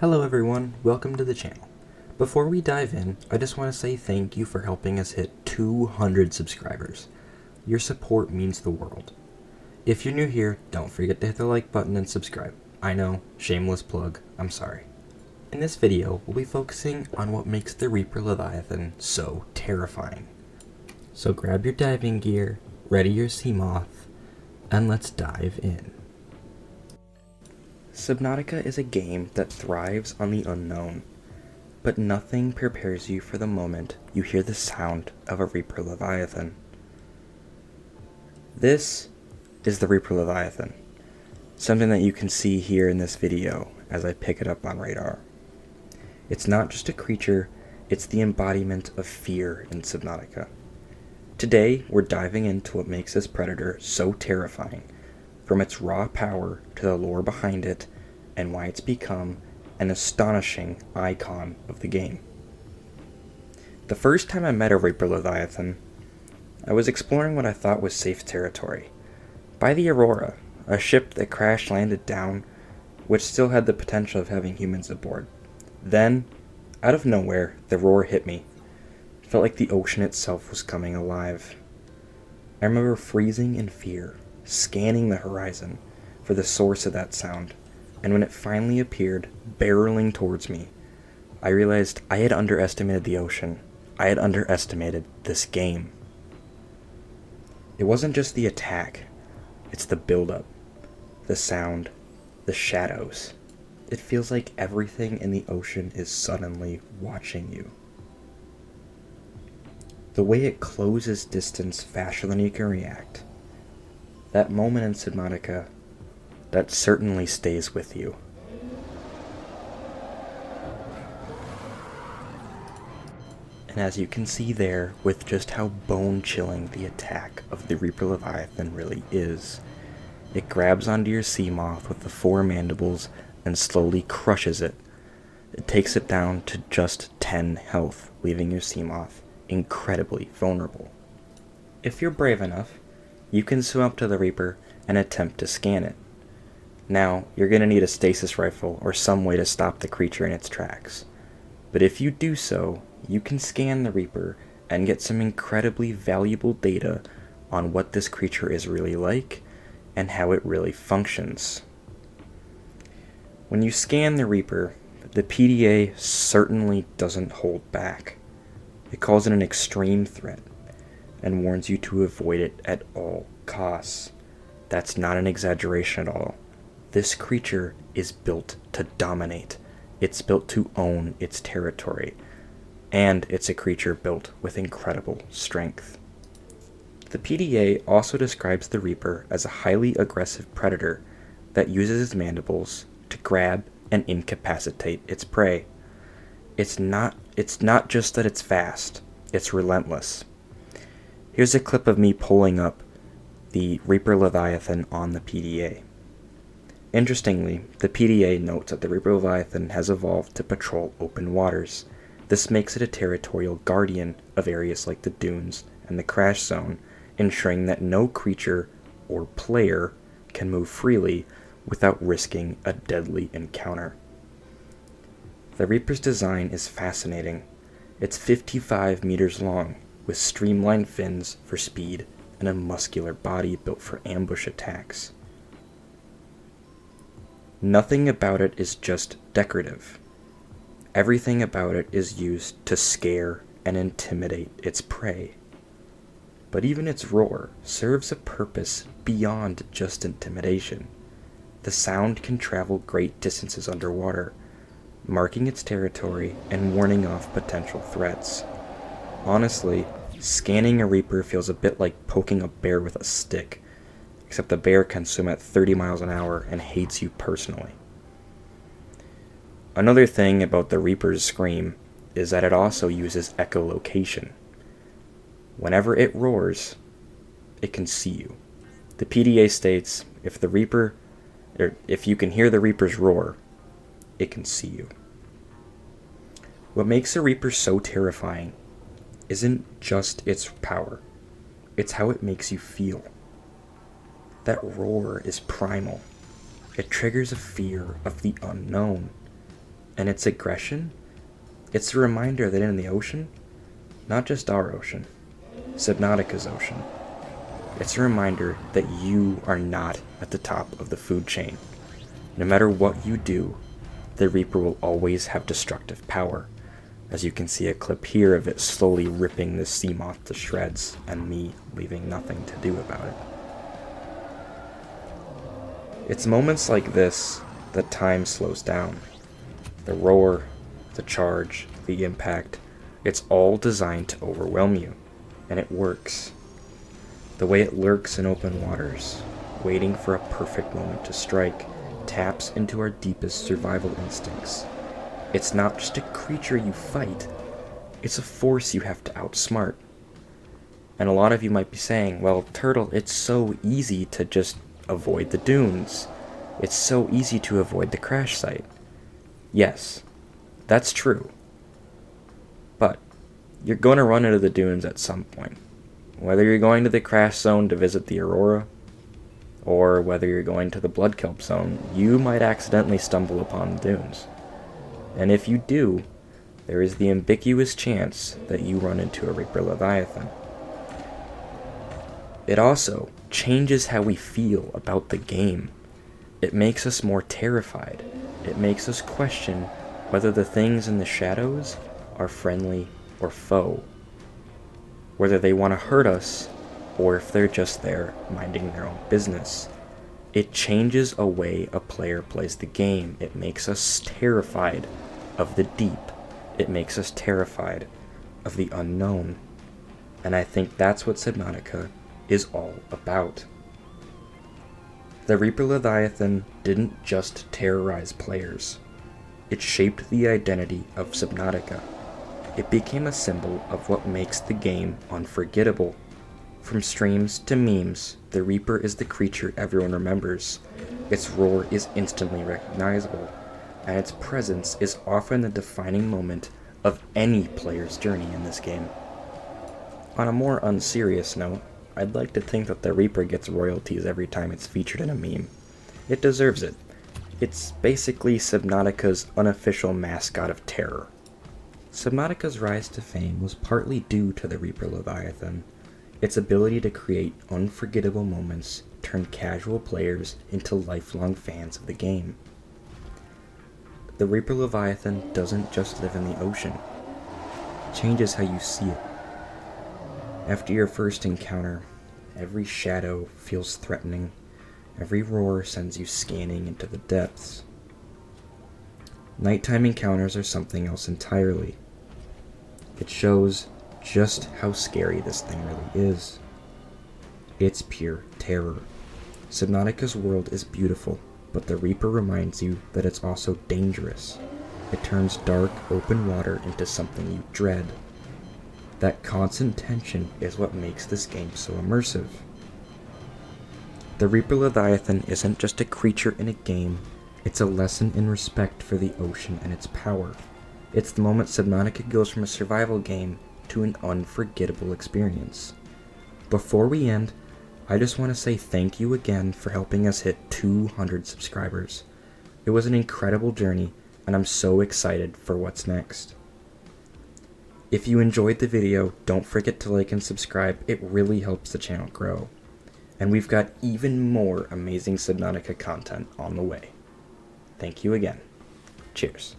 Hello everyone, welcome to the channel. Before we dive in, I just want to say thank you for helping us hit 200 subscribers. Your support means the world. If you're new here, don't forget to hit the like button and subscribe. I know, shameless plug, I'm sorry. In this video, we'll be focusing on what makes the Reaper Leviathan so terrifying. So grab your diving gear, ready your sea moth, and let's dive in. Subnautica is a game that thrives on the unknown, but nothing prepares you for the moment you hear the sound of a Reaper Leviathan. This is the Reaper Leviathan, something that you can see here in this video as I pick it up on radar. It's not just a creature, it's the embodiment of fear in Subnautica. Today, we're diving into what makes this predator so terrifying, from its raw power to the lore behind it, and why it's become an astonishing icon of the game. The first time I met a Reaper Leviathan, I was exploring what I thought was safe territory, by the Aurora, a ship that crash-landed down, which still had the potential of having humans aboard. Then, out of nowhere, the roar hit me. It felt like the ocean itself was coming alive. I remember freezing in fear, scanning the horizon for the source of that sound, and when it finally appeared, barreling towards me, I realized I had underestimated the ocean. I had underestimated this game. It wasn't just the attack, it's the build-up, the sound, the shadows. It feels like everything in the ocean is suddenly watching you. The way it closes distance faster than you can react. That moment in Subnautica, that certainly stays with you. And as you can see there, with just how bone-chilling the attack of the Reaper Leviathan really is, it grabs onto your sea moth with the 4 mandibles and slowly crushes it. It takes it down to just 10 health, leaving your sea moth incredibly vulnerable. If you're brave enough, you can swim up to the Reaper and attempt to scan it. Now, you're going to need a stasis rifle or some way to stop the creature in its tracks. But if you do so, you can scan the Reaper and get some incredibly valuable data on what this creature is really like and how it really functions. When you scan the Reaper, the PDA certainly doesn't hold back. It calls it an extreme threat and warns you to avoid it at all costs. That's not an exaggeration at all. This creature is built to dominate. It's built to own its territory. And it's a creature built with incredible strength. The PDA also describes the Reaper as a highly aggressive predator that uses its mandibles to grab and incapacitate its prey. It's not just that it's fast, it's relentless. Here's a clip of me pulling up the Reaper Leviathan on the PDA. Interestingly, the PDA notes that the Reaper Leviathan has evolved to patrol open waters. This makes it a territorial guardian of areas like the dunes and the crash zone, ensuring that no creature or player can move freely without risking a deadly encounter. The Reaper's design is fascinating. It's 55 meters long, with streamlined fins for speed and a muscular body built for ambush attacks. Nothing about it is just decorative. Everything about it is used to scare and intimidate its prey. But even its roar serves a purpose beyond just intimidation. The sound can travel great distances underwater, marking its territory and warning off potential threats. Honestly, scanning a Reaper feels a bit like poking a bear with a stick, except the bear can swim at 30 miles an hour and hates you personally. Another thing about the Reaper's scream is that it also uses echolocation. Whenever it roars, it can see you. The PDA states if you can hear the Reaper's roar, it can see you. What makes a Reaper so terrifying isn't just its power, it's how it makes you feel. That roar is primal. It triggers a fear of the unknown, and its aggression, it's a reminder that in the ocean, not just our ocean, Subnautica's ocean, it's a reminder that you are not at the top of the food chain. No matter what you do, the Reaper will always have destructive power, as you can see a clip here of it slowly ripping this sea moth to shreds, and me leaving nothing to do about it. It's moments like this that time slows down. The roar, the charge, the impact, it's all designed to overwhelm you, and it works. The way it lurks in open waters, waiting for a perfect moment to strike, taps into our deepest survival instincts. It's not just a creature you fight, it's a force you have to outsmart. And a lot of you might be saying, well, Turtle, it's so easy to just avoid the dunes. It's so easy to avoid the crash site. Yes, that's true. But you're going to run into the dunes at some point. Whether you're going to the crash zone to visit the Aurora, or whether you're going to the Blood Kelp zone, you might accidentally stumble upon the dunes. And if you do, there is the ambiguous chance that you run into a Reaper Leviathan. It also changes how we feel about the game. It makes us more terrified. It makes us question whether the things in the shadows are friendly or foe. Whether they want to hurt us, or if they're just there minding their own business. It changes a way a player plays the game. It makes us terrified of the deep. It makes us terrified of the unknown. And I think that's what Subnautica is all about. The Reaper Leviathan didn't just terrorize players. It shaped the identity of Subnautica. It became a symbol of what makes the game unforgettable. From streams to memes, the Reaper is the creature everyone remembers. Its roar is instantly recognizable, and its presence is often the defining moment of any player's journey in this game. On a more unserious note, I'd like to think that the Reaper gets royalties every time it's featured in a meme. It deserves it. It's basically Subnautica's unofficial mascot of terror. Subnautica's rise to fame was partly due to the Reaper Leviathan. Its ability to create unforgettable moments turned casual players into lifelong fans of the game. The Reaper Leviathan doesn't just live in the ocean. It changes how you see it. After your first encounter, every shadow feels threatening. Every roar sends you scanning into the depths. Nighttime encounters are something else entirely. It shows just how scary this thing really is. It's pure terror. Subnautica's world is beautiful, but the Reaper reminds you that it's also dangerous. It turns dark, open water into something you dread. That constant tension is what makes this game so immersive. The Reaper Leviathan isn't just a creature in a game, it's a lesson in respect for the ocean and its power. It's the moment Subnautica goes from a survival game to an unforgettable experience. Before we end, I just want to say thank you again for helping us hit 200 subscribers. It was an incredible journey, and I'm so excited for what's next. If you enjoyed the video, don't forget to like and subscribe. It really helps the channel grow. And we've got even more amazing Subnautica content on the way. Thank you again. Cheers.